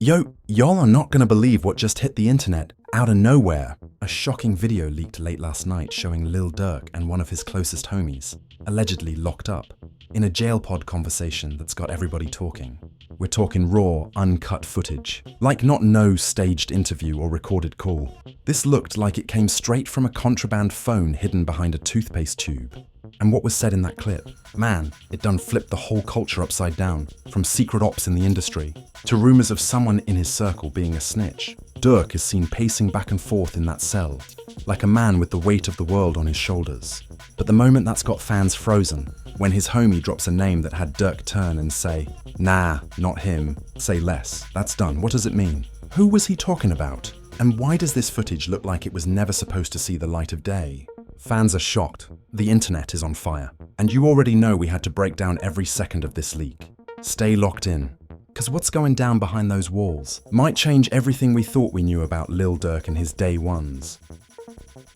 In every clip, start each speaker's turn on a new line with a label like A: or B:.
A: Yo, y'all are not gonna believe what just hit the internet out of nowhere. A shocking video leaked late last night showing Lil Durk and one of his closest homies, allegedly locked up, in a jail pod conversation that's got everybody talking. We're talking raw, uncut footage. Like not no staged interview or recorded call. This looked like it came straight from a contraband phone hidden behind a toothpaste tube. And what was said in that clip? Man, it done flipped the whole culture upside down, from secret ops in the industry to rumors of someone in his circle being a snitch. Durk is seen pacing back and forth in that cell, like a man with the weight of the world on his shoulders. But the moment that's got fans frozen, when his homie drops a name that had Durk turn and say, "Nah, not him, say less." That's done. What does it mean? Who was he talking about? And why does this footage look like it was never supposed to see the light of day? Fans are shocked. The internet is on fire. And you already know we had to break down every second of this leak. Stay locked in. Because what's going down behind those walls might change everything we thought we knew about Lil Durk and his day ones.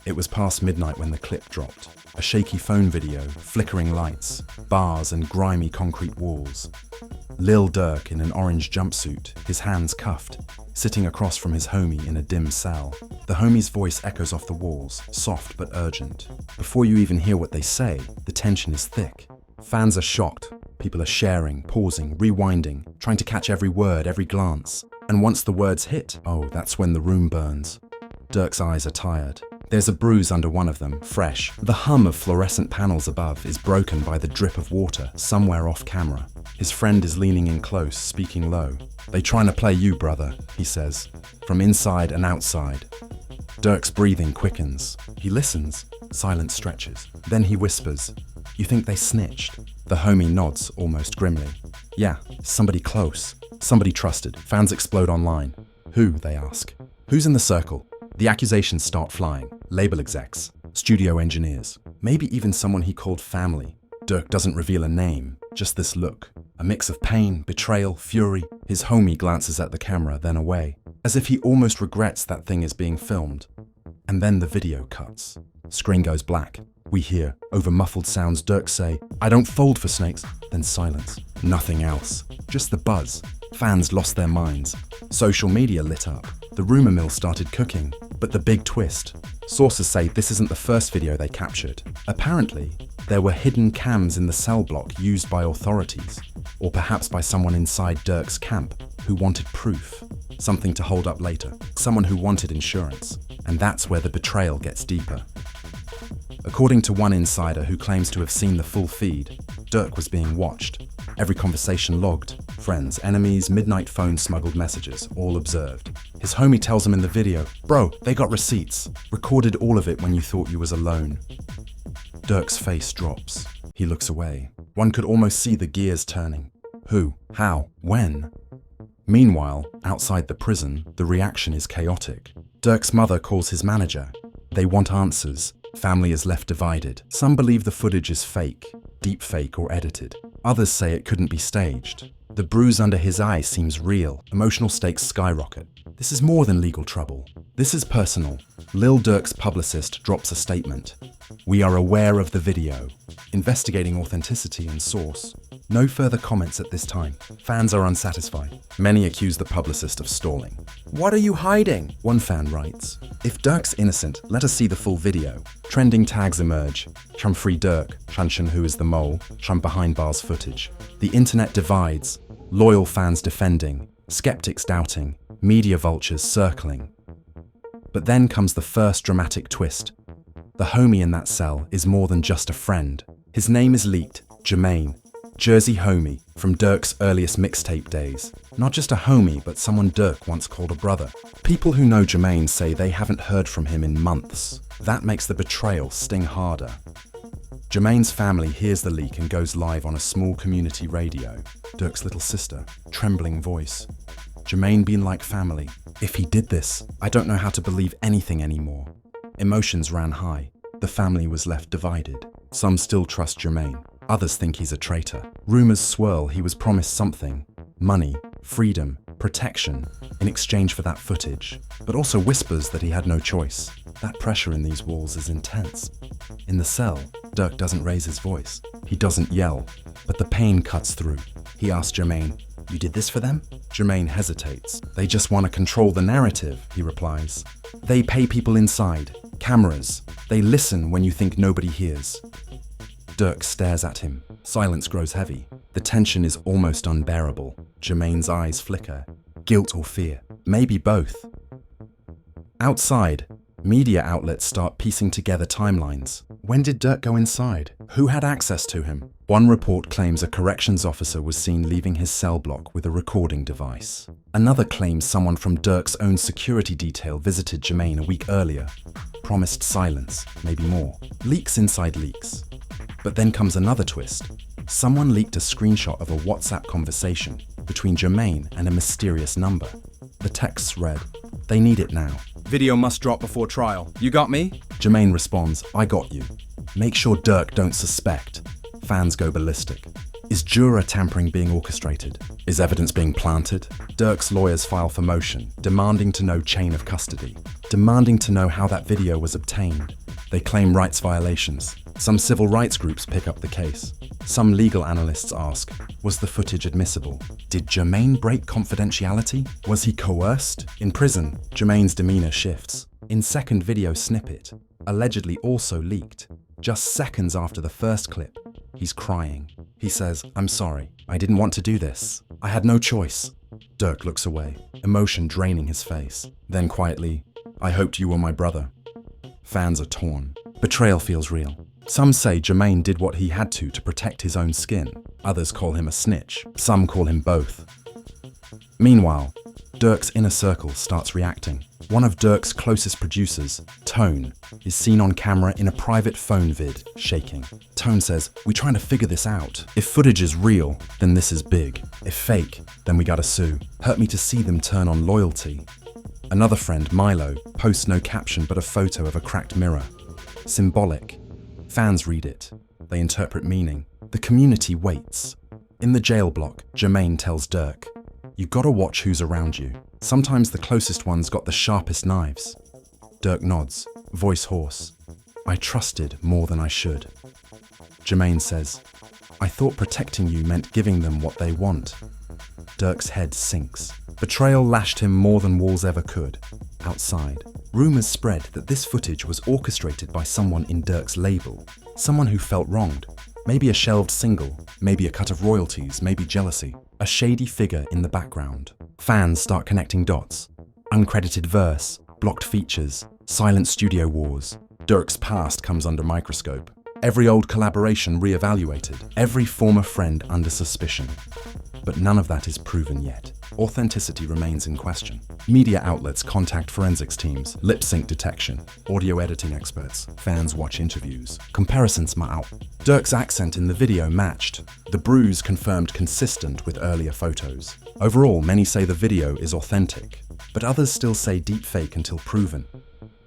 A: It was past midnight when the clip dropped. A shaky phone video, flickering lights, bars and grimy concrete walls. Lil Durk in an orange jumpsuit, his hands cuffed, sitting across from his homie in a dim cell. The homie's voice echoes off the walls, soft but urgent. Before you even hear what they say, the tension is thick. Fans are shocked. People are sharing, pausing, rewinding, trying to catch every word, every glance. And once the words hit, oh, that's when the room burns. Durk's eyes are tired. There's a bruise under one of them, fresh. The hum of fluorescent panels above is broken by the drip of water somewhere off camera. His friend is leaning in close, speaking low. "They trying to play you, brother," he says, from inside and outside. Durk's breathing quickens. He listens. Silence stretches. Then he whispers, "You think they snitched?" The homie nods, almost grimly. "Yeah, somebody close. Somebody trusted." Fans explode online. Who, they ask. Who's in the circle? The accusations start flying. Label execs, studio engineers, maybe even someone he called family. Durk doesn't reveal a name, just this look. A mix of pain, betrayal, fury. His homie glances at the camera, then away, as if he almost regrets that thing is being filmed. And then the video cuts. Screen goes black. We hear, over muffled sounds, Durk say, "I don't fold for snakes." Then silence. Nothing else. Just the buzz. Fans lost their minds. Social media lit up. The rumor mill started cooking. But the big twist. Sources say this isn't the first video they captured. Apparently, there were hidden cams in the cell block used by authorities, or perhaps by someone inside Durk's camp who wanted proof. Something to hold up later. Someone who wanted insurance. And that's where the betrayal gets deeper. According to one insider who claims to have seen the full feed, Durk was being watched. Every conversation logged. Friends, enemies, midnight phone smuggled messages, all observed. His homie tells him in the video, "Bro, they got receipts. Recorded all of it when you thought you was alone." Durk's face drops. He looks away. One could almost see the gears turning. Who? How? When? Meanwhile, outside the prison, the reaction is chaotic. Durk's mother calls his manager. They want answers. Family is left divided. Some believe the footage is fake, deep fake or edited. Others say it couldn't be staged. The bruise under his eye seems real. Emotional stakes skyrocket. This is more than legal trouble. This is personal. Lil Durk's publicist drops a statement. "We are aware of the video. Investigating authenticity and source. No further comments at this time." Fans are unsatisfied. Many accuse the publicist of stalling. "What are you hiding?" One fan writes. "If Durk's innocent, let us see the full video." Trending tags emerge. Chum free Durk, Chanshin who is the mole, Chum behind bars footage. The internet divides. Loyal fans defending, skeptics doubting, media vultures circling. But then comes the first dramatic twist. The homie in that cell is more than just a friend. His name is leaked, Jermaine. Jersey homie from Durk's earliest mixtape days. Not just a homie, but someone Durk once called a brother. People who know Jermaine say they haven't heard from him in months. That makes the betrayal sting harder. Jermaine's family hears the leak and goes live on a small community radio. Durk's little sister, trembling voice. "Jermaine been like family. If he did this, I don't know how to believe anything anymore." Emotions ran high. The family was left divided. Some still trust Jermaine. Others think he's a traitor. Rumors swirl he was promised something. Money, freedom, protection, in exchange for that footage. But also whispers that he had no choice. That pressure in these walls is intense. In the cell, Durk doesn't raise his voice. He doesn't yell. But the pain cuts through. He asks Jermaine, You did this for them? Jermaine hesitates. They just want to control the narrative, he replies. They pay people inside, cameras. They listen when you think nobody hears. Durk stares at him. Silence grows heavy. The tension is almost unbearable. Jermaine's eyes flicker. Guilt or fear? Maybe both. Outside, media outlets start piecing together timelines. When did Durk go inside? Who had access to him? One report claims a corrections officer was seen leaving his cell block with a recording device. Another claims someone from Durk's own security detail visited Jermaine a week earlier. Promised silence, maybe more. Leaks inside leaks. But then comes another twist. Someone leaked a screenshot of a WhatsApp conversation between Jermaine and a mysterious number. The texts read, "They need it now.
B: Video must drop before trial. You got me?"
A: Jermaine responds, "I got you. Make sure Durk don't suspect." Fans go ballistic. Is juror tampering being orchestrated? Is evidence being planted? Durk's lawyers file for motion, demanding to know chain of custody, demanding to know how that video was obtained. They claim rights violations. Some civil rights groups pick up the case. Some legal analysts ask, was the footage admissible? Did Jermaine break confidentiality? Was he coerced? In prison, Jermaine's demeanor shifts. In second video snippet, allegedly also leaked, just seconds after the first clip, he's crying. He says, "I'm sorry. I didn't want to do this. I had no choice." Durk looks away, emotion draining his face. Then quietly, "I hoped you were my brother." Fans are torn. Betrayal feels real. Some say Jermaine did what he had to protect his own skin. Others call him a snitch. Some call him both. Meanwhile, Durk's inner circle starts reacting. One of Durk's closest producers, Tone, is seen on camera in a private phone vid, shaking. Tone says, "We're trying to figure this out. If footage is real, then this is big. If fake, then we gotta sue. Hurt me to see them turn on loyalty." Another friend, Milo, posts no caption but a photo of a cracked mirror. Symbolic. Fans read it. They interpret meaning. The community waits. In the jail block, Jermaine tells Durk, "You gotta watch who's around you. Sometimes the closest ones got the sharpest knives." Durk nods, voice hoarse. "I trusted more than I should." Jermaine says, "I thought protecting you meant giving them what they want." Durk's head sinks. Betrayal lashed him more than walls ever could. Outside, rumors spread that this footage was orchestrated by someone in Durk's label. Someone who felt wronged. Maybe a shelved single, maybe a cut of royalties, maybe jealousy. A shady figure in the background. Fans start connecting dots. Uncredited verse, blocked features, silent studio wars. Durk's past comes under microscope. Every old collaboration re-evaluated. Every former friend under suspicion. But none of that is proven yet. Authenticity remains in question. Media outlets contact forensics teams, lip sync detection, audio editing experts, fans watch interviews. Comparisons out. Durk's accent in the video matched. The bruise confirmed consistent with earlier photos. Overall, many say the video is authentic, but others still say deepfake until proven.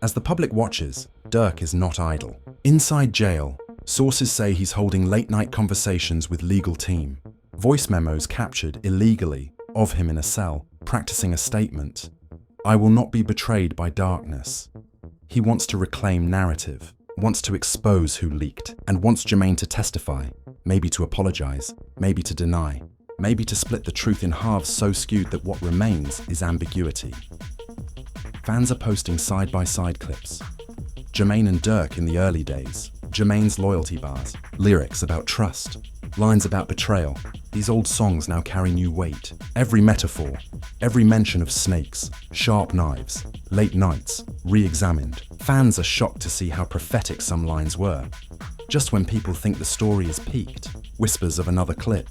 A: As the public watches, Durk is not idle. Inside jail, sources say he's holding late-night conversations with legal team. Voice memos captured illegally of him in a cell, practicing a statement. "I will not be betrayed by darkness." He wants to reclaim narrative, wants to expose who leaked, and wants Jermaine to testify, maybe to apologize, maybe to deny, maybe to split the truth in halves so skewed that what remains is ambiguity. Fans are posting side-by-side clips. Jermaine and Durk in the early days, Jermaine's loyalty bars, lyrics about trust, lines about betrayal. These old songs now carry new weight. Every metaphor, every mention of snakes, sharp knives, late nights, re-examined. Fans are shocked to see how prophetic some lines were. Just when people think the story is peaked, whispers of another clip.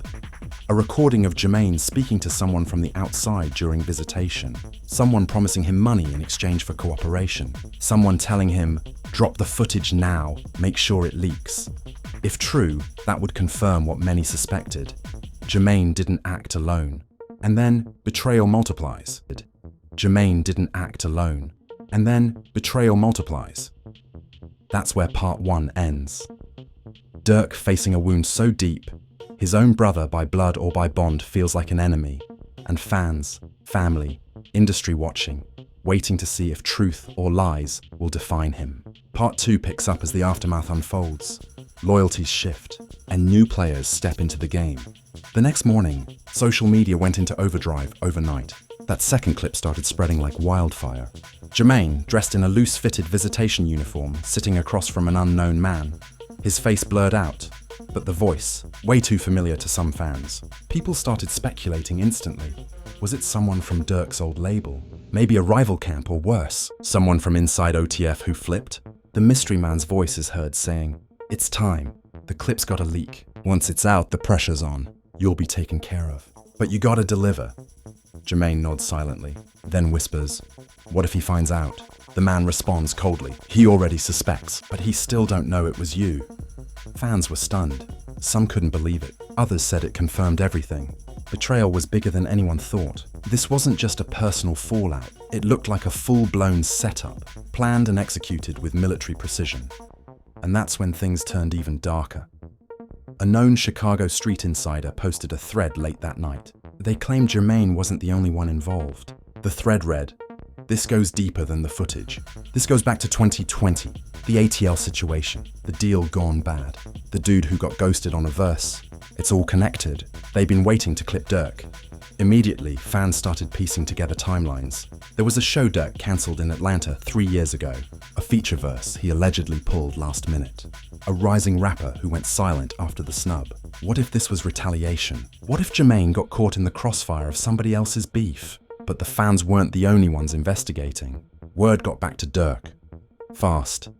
A: A recording of Jermaine speaking to someone from the outside during visitation. Someone promising him money in exchange for cooperation. Someone telling him, "Drop the footage now, make sure it leaks." If true, that would confirm what many suspected. Jermaine didn't act alone. And then betrayal multiplies. Jermaine didn't act alone. And then betrayal multiplies. That's where part 1 ends. Durk facing a wound so deep, his own brother by blood or by bond feels like an enemy. And fans, family, industry watching, waiting to see if truth or lies will define him. Part 2 picks up as the aftermath unfolds. Loyalties shift, and new players step into the game. The next morning, social media went into overdrive overnight. That second clip started spreading like wildfire. Jermaine, dressed in a loose-fitted visitation uniform, sitting across from an unknown man. His face blurred out, but the voice, way too familiar to some fans. People started speculating instantly. Was it someone from Durk's old label? Maybe a rival camp, or worse, someone from inside OTF who flipped? The mystery man's voice is heard saying, "It's time. The clip's gotta leak. Once it's out, the pressure's on. You'll be taken care of. But you gotta deliver." Jermaine nods silently, then whispers, "What if he finds out?" The man responds coldly. He already suspects, but he still don't know it was you. Fans were stunned. Some couldn't believe it. Others said it confirmed everything. Betrayal was bigger than anyone thought. This wasn't just a personal fallout. It looked like a full-blown setup, planned and executed with military precision. And that's when things turned even darker. A known Chicago street insider posted a thread late that night. They claimed Jermaine wasn't the only one involved. The thread read, "This goes deeper than the footage. This goes back to 2020, the ATL situation, the deal gone bad, the dude who got ghosted on a verse. It's all connected. They've been waiting to clip Durk." Immediately, fans started piecing together timelines. There was a show Durk cancelled in Atlanta 3 years ago, a feature verse he allegedly pulled last minute, a rising rapper who went silent after the snub. What if this was retaliation? What if Jermaine got caught in the crossfire of somebody else's beef? But the fans weren't the only ones investigating. Word got back to Durk. Fast.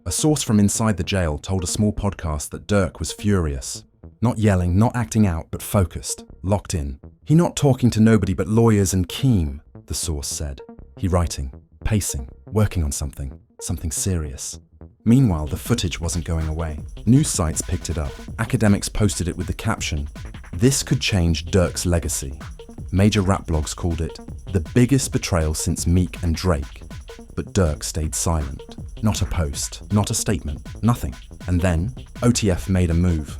A: A source from inside the jail told a small podcast that Durk was furious. Not yelling, not acting out, but focused, locked in. "He not talking to nobody but lawyers and Keem," the source said. "He writing, pacing, working on something serious." Meanwhile, the footage wasn't going away. News sites picked it up. Academics posted it with the caption, "This could change Durk's legacy." Major rap blogs called it the biggest betrayal since Meek and Drake. But Durk stayed silent. Not a post, not a statement, nothing. And then, OTF made a move.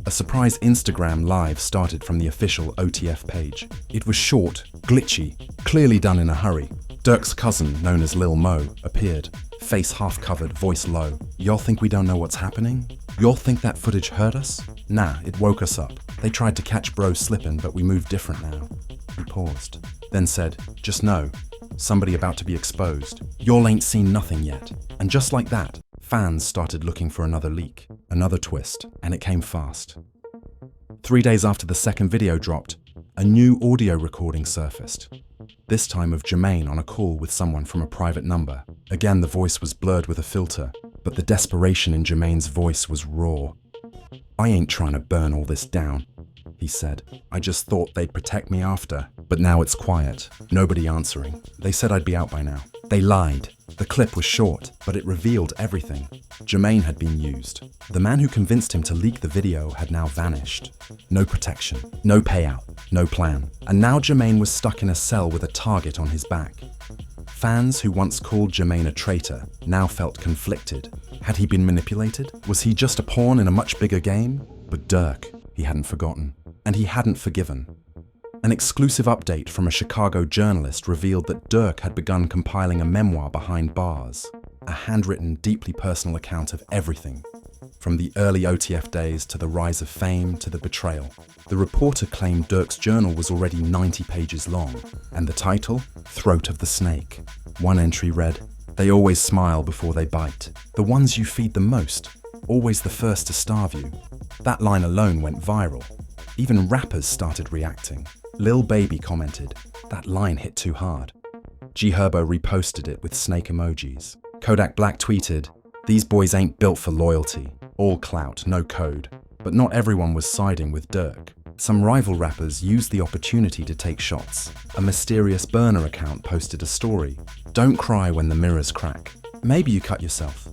A: A surprise Instagram live started from the official OTF page. It was short, glitchy, clearly done in a hurry. Durk's cousin, known as Lil Mo, appeared. Face half covered, voice low. "Y'all think we don't know what's happening? Y'all think that footage hurt us? Nah, it woke us up. They tried to catch bro slipping, but we move different now." He paused, then said, "Just know, somebody about to be exposed. Y'all ain't seen nothing yet." And just like that, fans started looking for another leak, another twist, and it came fast. 3 days after the second video dropped, a new audio recording surfaced. This time of Jermaine on a call with someone from a private number. Again, the voice was blurred with a filter, but the desperation in Jermaine's voice was raw. "I ain't trying to burn all this down," he said. "I just thought they'd protect me after. But now it's quiet. Nobody answering. They said I'd be out by now. They lied. The clip was short, but it revealed everything. Jermaine had been used. The man who convinced him to leak the video had now vanished. No protection, no payout, no plan. And now Jermaine was stuck in a cell with a target on his back. Fans who once called Jermaine a traitor now felt conflicted. Had he been manipulated? Was he just a pawn in a much bigger game? But Durk, he hadn't forgotten. And he hadn't forgiven. An exclusive update from a Chicago journalist revealed that Durk had begun compiling a memoir behind bars, a handwritten, deeply personal account of everything, from the early OTF days to the rise of fame to the betrayal. The reporter claimed Durk's journal was already 90 pages long, and the title, Throat of the Snake. One entry read, "They always smile before they bite. The ones you feed the most, always the first to starve you." That line alone went viral. Even rappers started reacting. Lil Baby commented, "That line hit too hard." G Herbo reposted it with snake emojis. Kodak Black tweeted, "These boys ain't built for loyalty. All clout, no code." But not everyone was siding with Durk. Some rival rappers used the opportunity to take shots. A mysterious burner account posted a story. "Don't cry when the mirrors crack. Maybe you cut yourself."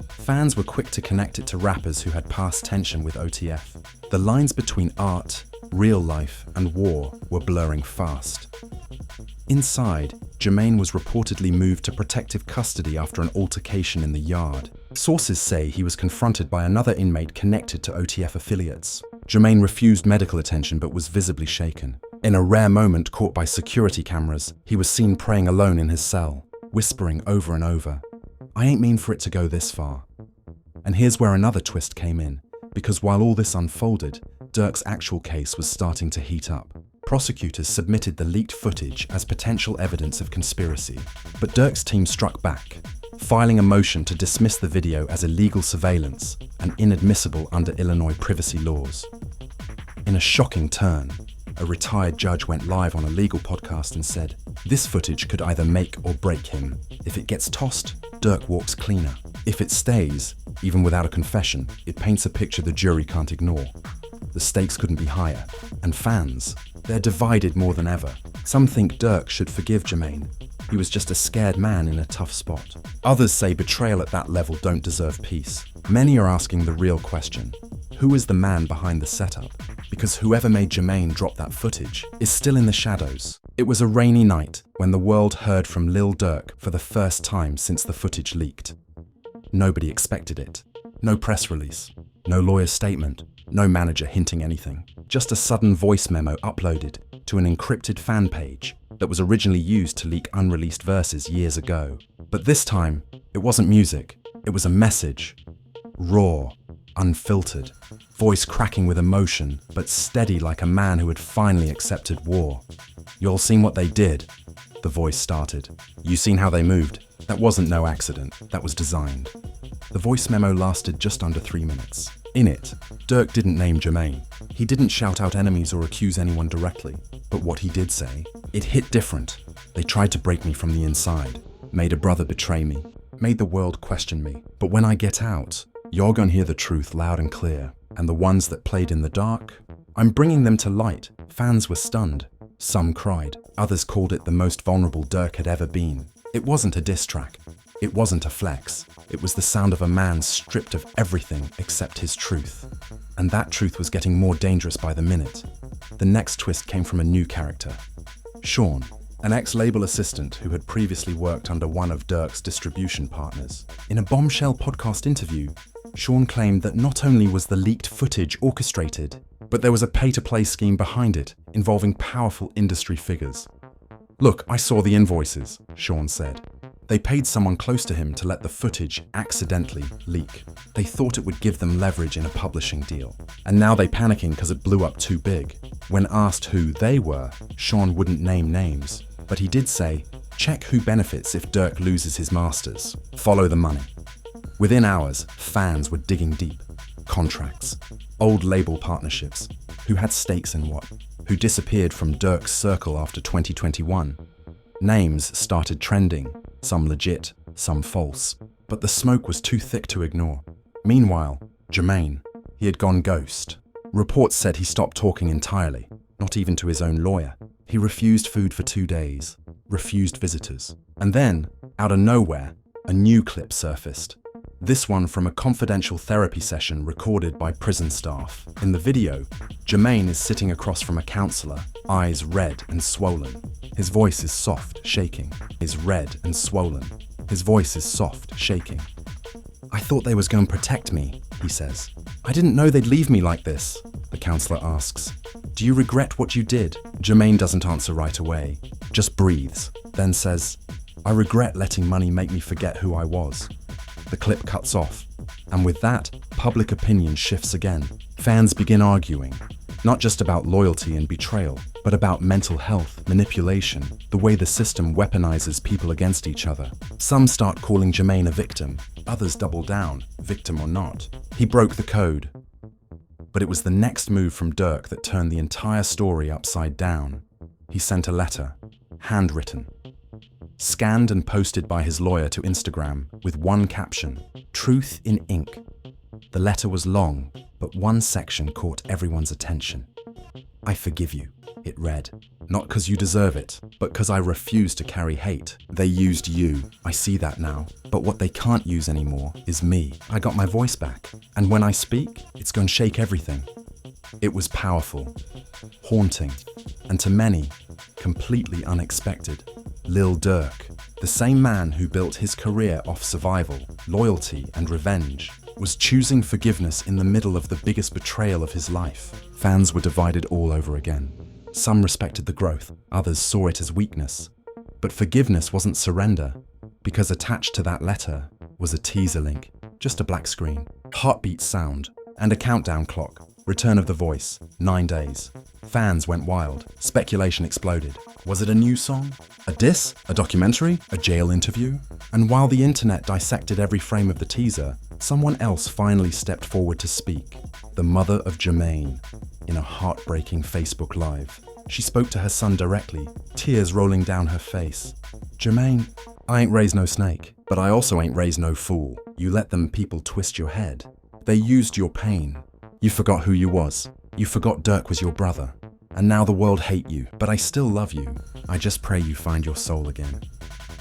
A: Fans were quick to connect it to rappers who had past tension with OTF. The lines between art, real life, and war were blurring fast. Inside, Jermaine was reportedly moved to protective custody after an altercation in the yard. Sources say he was confronted by another inmate connected to OTF affiliates. Jermaine refused medical attention but was visibly shaken. In a rare moment caught by security cameras, he was seen praying alone in his cell, whispering over and over, "I ain't mean for it to go this far." And here's where another twist came in, because while all this unfolded, Durk's actual case was starting to heat up. Prosecutors submitted the leaked footage as potential evidence of conspiracy, but Durk's team struck back, filing a motion to dismiss the video as illegal surveillance and inadmissible under Illinois privacy laws. In a shocking turn, a retired judge went live on a legal podcast and said, "This footage could either make or break him. If it gets tossed, Durk walks cleaner. If it stays, even without a confession, it paints a picture the jury can't ignore." The stakes couldn't be higher. And fans, they're divided more than ever. Some think Durk should forgive Jermaine. He was just a scared man in a tough spot. Others say betrayal at that level don't deserve peace. Many are asking the real question: who is the man behind the setup? Because whoever made Jermaine drop that footage is still in the shadows. It was a rainy night when the world heard from Lil Durk for the first time since the footage leaked. Nobody expected it. No press release, no lawyer's statement, no manager hinting anything. Just a sudden voice memo uploaded to an encrypted fan page that was originally used to leak unreleased verses years ago. But this time, it wasn't music, it was a message. Raw, unfiltered, voice cracking with emotion, but steady like a man who had finally accepted war. "You all seen what they did?" the voice started. "You seen how they moved? That wasn't no accident, that was designed." The voice memo lasted just under 3 minutes. In it, Durk didn't name Jermaine. He didn't shout out enemies or accuse anyone directly. But what he did say, it hit different. "They tried to break me from the inside, made a brother betray me, made the world question me. But when I get out, you're gonna hear the truth loud and clear. And the ones that played in the dark, I'm bringing them to light." Fans were stunned. Some cried. Others called it the most vulnerable Durk had ever been. It wasn't a diss track. It wasn't a flex. It was the sound of a man stripped of everything except his truth. And that truth was getting more dangerous by the minute. The next twist came from a new character. Sean, an ex-label assistant who had previously worked under one of Durk's distribution partners. In a bombshell podcast interview, Sean claimed that not only was the leaked footage orchestrated, but there was a pay-to-play scheme behind it involving powerful industry figures. "Look, I saw the invoices," Sean said. They paid someone close to him to let the footage accidentally leak. They thought it would give them leverage in a publishing deal. And now they're panicking because it blew up too big. When asked who they were, Sean wouldn't name names. But he did say, "Check who benefits if Durk loses his masters. Follow the money." Within hours, fans were digging deep. Contracts, old label partnerships, who had stakes in what, who disappeared from Durk's circle after 2021. Names started trending, some legit, some false, but the smoke was too thick to ignore. Meanwhile, Jermaine, he had gone ghost. Reports said he stopped talking entirely, not even to his own lawyer. He refused food for 2 days, refused visitors. And then, out of nowhere, a new clip surfaced. This one from a confidential therapy session recorded by prison staff. In the video, Jermaine is sitting across from a counselor, eyes red and swollen. His voice is soft, shaking. Is red and swollen. His voice is soft, shaking. "I thought they was going to protect me," he says. "I didn't know they'd leave me like this," the counselor asks. "Do you regret what you did?" Jermaine doesn't answer right away, just breathes, then says, "I regret letting money make me forget who I was." The clip cuts off, and with that, public opinion shifts again. Fans begin arguing, not just about loyalty and betrayal, but about mental health, manipulation, the way the system weaponizes people against each other. Some start calling Jermaine a victim, others double down, victim or not. He broke the code. But it was the next move from Durk that turned the entire story upside down. He sent a letter, handwritten, scanned and posted by his lawyer to Instagram with one caption, "Truth in ink." The letter was long, but one section caught everyone's attention. "I forgive you," it read. "Not because you deserve it, but because I refuse to carry hate. They used you. I see that now. But what they can't use anymore is me. I got my voice back. And when I speak, it's going to shake everything." It was powerful, haunting, and to many, completely unexpected. Lil Durk, the same man who built his career off survival, loyalty, and revenge, was choosing forgiveness in the middle of the biggest betrayal of his life. Fans were divided all over again. Some respected the growth, others saw it as weakness. But forgiveness wasn't surrender, because attached to that letter was a teaser link, just a black screen, heartbeat sound, and a countdown clock, Return of the Voice, 9 days. Fans went wild. Speculation exploded. Was it a new song? A diss? A documentary? A jail interview? And while the internet dissected every frame of the teaser, someone else finally stepped forward to speak. The mother of Jermaine, in a heartbreaking Facebook Live. She spoke to her son directly, tears rolling down her face. Jermaine, I ain't raised no snake, but I also ain't raised no fool. You let them people twist your head. They used your pain. You forgot who you was. You forgot Durk was your brother. And now the world hate you, but I still love you. I just pray you find your soul again.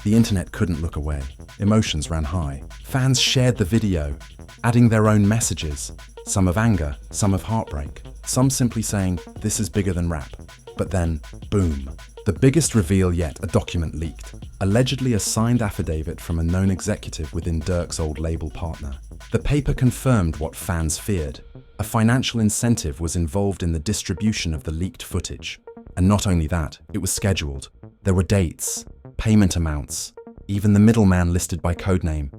A: The internet couldn't look away. Emotions ran high. Fans shared the video, adding their own messages. Some of anger, some of heartbreak, some simply saying, this is bigger than rap. But then, boom. The biggest reveal yet, a document leaked. Allegedly a signed affidavit from a known executive within Durk's old label partner. The paper confirmed what fans feared. A financial incentive was involved in the distribution of the leaked footage. And not only that, it was scheduled. There were dates, payment amounts, even the middleman listed by codename.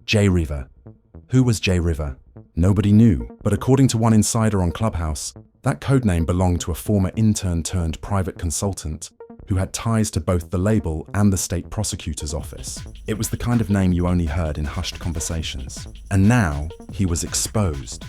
A: J River. Who was J River? Nobody knew, but according to one insider on Clubhouse, that codename belonged to a former intern turned private consultant who had ties to both the label and the state prosecutor's office. It was the kind of name you only heard in hushed conversations. And now, he was exposed.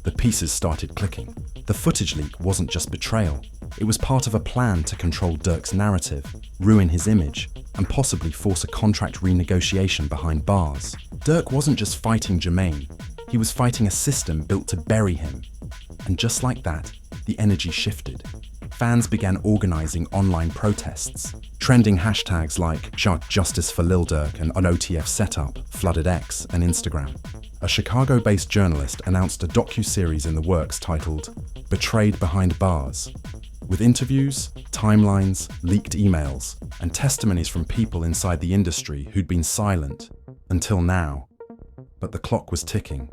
A: The pieces started clicking. The footage leak wasn't just betrayal. It was part of a plan to control Durk's narrative, ruin his image, and possibly force a contract renegotiation behind bars. Durk wasn't just fighting Jermaine. He was fighting a system built to bury him. And just like that, the energy shifted. Fans began organizing online protests. Trending hashtags like Justice for Lil Durk and an OTF setup flooded X and Instagram. A Chicago-based journalist announced a docu-series in the works titled Betrayed Behind Bars, with interviews, timelines, leaked emails, and testimonies from people inside the industry who'd been silent until now. But the clock was ticking.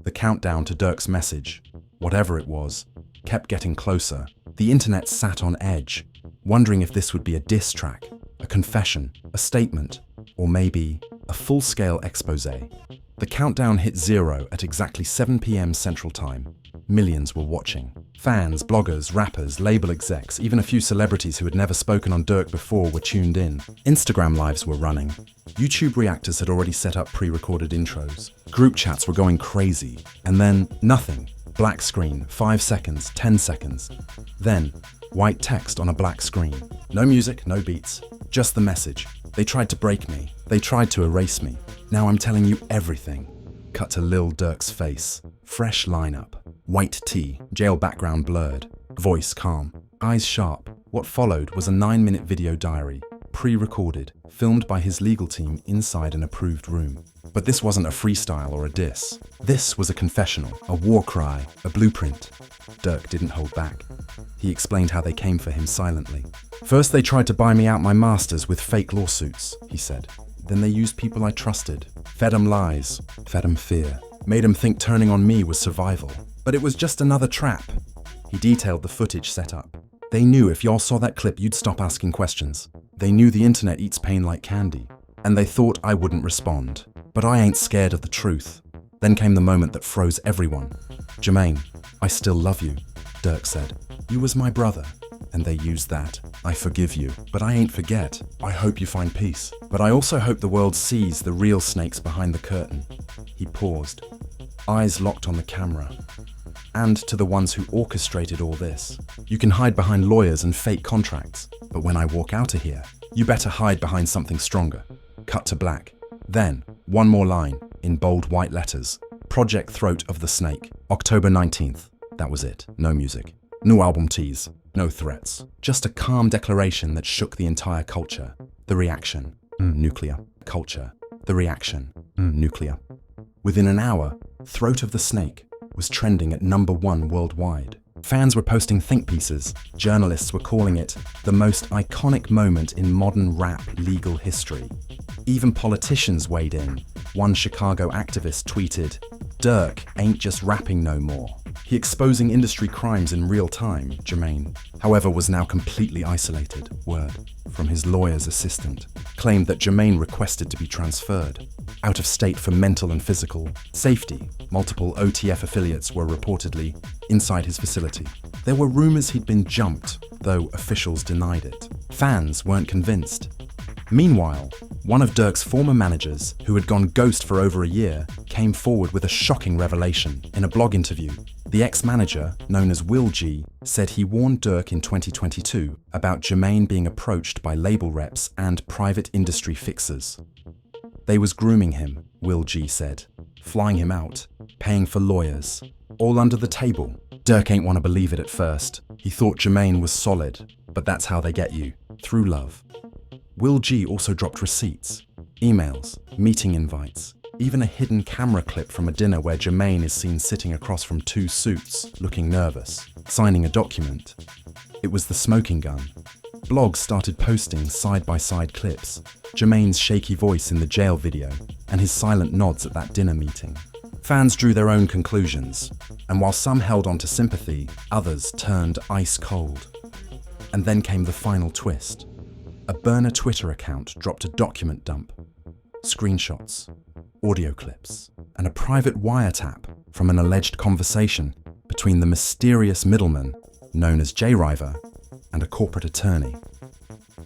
A: The countdown to Durk's message, whatever it was, kept getting closer. The internet sat on edge, wondering if this would be a diss track, a confession, a statement, or maybe a full-scale expose. The countdown hit 0 at exactly 7 p.m. Central Time. Millions were watching. Fans, bloggers, rappers, label execs, even a few celebrities who had never spoken on Durk before were tuned in. Instagram lives were running. YouTube reactors had already set up pre-recorded intros. Group chats were going crazy. And then, nothing. Black screen, 5 seconds, 10 seconds. Then, white text on a black screen. No music, no beats, just the message. They tried to break me. They tried to erase me. Now I'm telling you everything. Cut to Lil Durk's face. Fresh lineup. White tee, jail background blurred. Voice calm. Eyes sharp. What followed was a 9-minute video diary. Pre-recorded, filmed by his legal team inside an approved room. But this wasn't a freestyle or a diss. This was a confessional, a war cry, a blueprint. Durk didn't hold back. He explained how they came for him silently. First they tried to buy me out my masters with fake lawsuits, he said. Then they used people I trusted, fed 'em lies, fed 'em fear, made 'em think turning on me was survival. But it was just another trap. He detailed the footage setup. They knew if y'all saw that clip you'd stop asking questions. They knew the internet eats pain like candy. And they thought I wouldn't respond. But I ain't scared of the truth. Then came the moment that froze everyone. Jermaine, I still love you, Durk said. You was my brother. And they used that. I forgive you, but I ain't forget. I hope you find peace. But I also hope the world sees the real snakes behind the curtain. He paused, eyes locked on the camera. And to the ones who orchestrated all this. You can hide behind lawyers and fake contracts, but when I walk out of here, you better hide behind something stronger. Cut to black. Then, one more line, in bold white letters. Project Throat of the Snake, October 19th. That was it. No music. No album tease. No threats. Just a calm declaration that shook the entire culture. The reaction. Nuclear. Culture. The reaction. Nuclear. Within an hour, Throat of the Snake was trending at #1 worldwide. Fans were posting think pieces. Journalists were calling it the most iconic moment in modern rap legal history. Even politicians weighed in. One Chicago activist tweeted, "Durk ain't just rapping no more. He exposing industry crimes in real time." Jermaine, however, was now completely isolated, word, from his lawyer's assistant. claimed that Jermaine requested to be transferred. Out of state for mental and physical safety, multiple OTF affiliates were reportedly inside his facility. There were rumors he'd been jumped, though officials denied it. Fans weren't convinced. Meanwhile, one of Durk's former managers, who had gone ghost for over a year, came forward with a shocking revelation. In a blog interview, the ex-manager, known as Will G, said he warned Durk in 2022 about Jermaine being approached by label reps and private industry fixers. They was grooming him, Will G said, flying him out, paying for lawyers, all under the table. Durk ain't want to believe it at first. He thought Jermaine was solid, but that's how they get you, through love. Will G also dropped receipts, emails, meeting invites, even a hidden camera clip from a dinner where Jermaine is seen sitting across from two suits, looking nervous, signing a document. It was the smoking gun. Blogs started posting side-by-side clips, Jermaine's shaky voice in the jail video, and his silent nods at that dinner meeting. Fans drew their own conclusions, and while some held on to sympathy, others turned ice cold. And then came the final twist. A burner Twitter account dropped a document dump, screenshots, audio clips, and a private wiretap from an alleged conversation between the mysterious middleman known as J-River and a corporate attorney.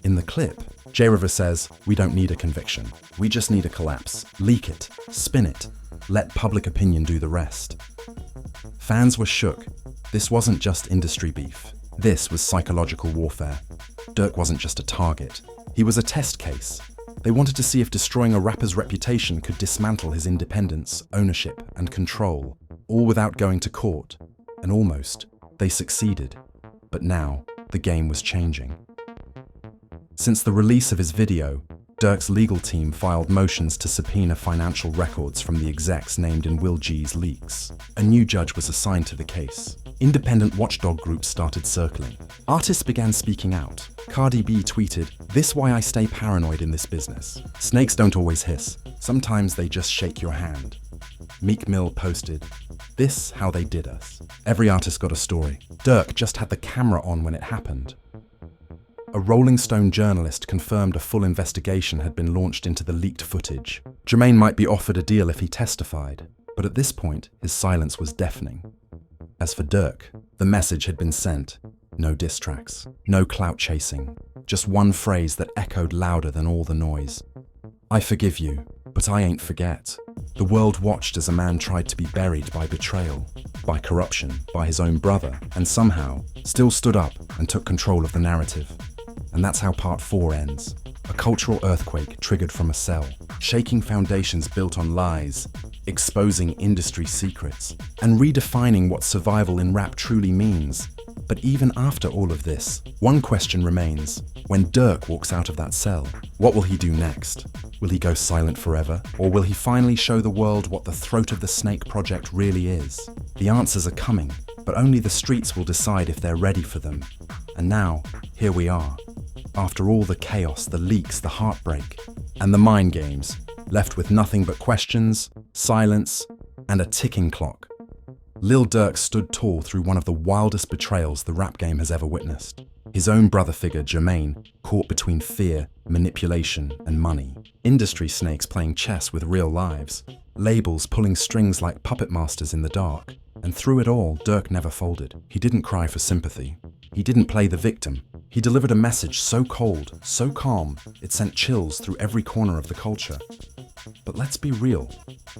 A: In the clip, J-River says, "We don't need a conviction. We just need a collapse. Leak it, spin it, let public opinion do the rest." Fans were shook. This wasn't just industry beef. This was psychological warfare. Durk wasn't just a target. He was a test case. They wanted to see if destroying a rapper's reputation could dismantle his independence, ownership, and control, all without going to court. And almost, they succeeded. But now, the game was changing. Since the release of his video, Durk's legal team filed motions to subpoena financial records from the execs named in Will G's leaks. A new judge was assigned to the case. Independent watchdog groups started circling. Artists began speaking out. Cardi B tweeted, "This why I stay paranoid in this business. Snakes don't always hiss. Sometimes they just shake your hand." Meek Mill posted, "This how they did us." Every artist got a story. Durk just had the camera on when it happened. A Rolling Stone journalist confirmed a full investigation had been launched into the leaked footage. Jermaine might be offered a deal if he testified, but at this point, his silence was deafening. As for Durk, the message had been sent. No diss tracks, no clout chasing, just one phrase that echoed louder than all the noise. "I forgive you, but I ain't forget." The world watched as a man tried to be buried by betrayal, by corruption, by his own brother, and somehow still stood up and took control of the narrative. And that's how part 4 ends. A cultural earthquake triggered from a cell, shaking foundations built on lies, exposing industry secrets, and redefining what survival in rap truly means. But even after all of this, one question remains. When Durk walks out of that cell, what will he do next? Will he go silent forever? Or will he finally show the world what the Throat of the Snake project really is? The answers are coming, but only the streets will decide if they're ready for them. And now, here we are. After all the chaos, the leaks, the heartbreak, and the mind games, left with nothing but questions, silence, and a ticking clock. Lil Durk stood tall through one of the wildest betrayals the rap game has ever witnessed. His own brother figure, Jermaine, caught between fear, manipulation, and money. Industry snakes playing chess with real lives. Labels pulling strings like puppet masters in the dark. And through it all, Durk never folded. He didn't cry for sympathy. He didn't play the victim. He delivered a message so cold, so calm, it sent chills through every corner of the culture. But let's be real.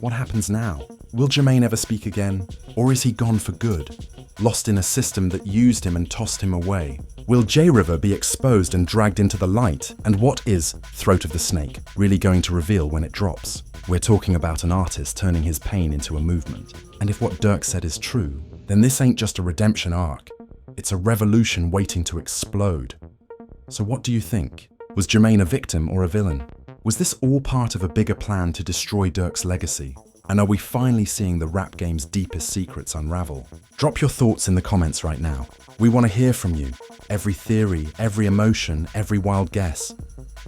A: What happens now? Will Jermaine ever speak again? Or is he gone for good? Lost in a system that used him and tossed him away? Will J-River be exposed and dragged into the light? And what is Throat of the Snake really going to reveal when it drops? We're talking about an artist turning his pain into a movement. And if what Durk said is true, then this ain't just a redemption arc. It's a revolution waiting to explode. So what do you think? Was Jermaine a victim or a villain? Was this all part of a bigger plan to destroy Durk's legacy? And are we finally seeing the rap game's deepest secrets unravel? Drop your thoughts in the comments right now. We want to hear from you. Every theory, every emotion, every wild guess.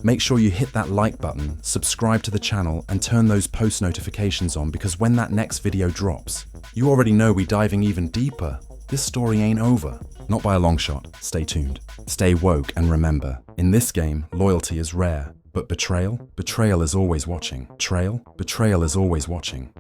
A: Make sure you hit that like button, subscribe to the channel, and turn those post notifications on, because when that next video drops, you already know we're diving even deeper. This story ain't over. Not by a long shot. Stay tuned. Stay woke, and remember, in this game, loyalty is rare, but But betrayal? Betrayal is always watching. Betrayal is always watching.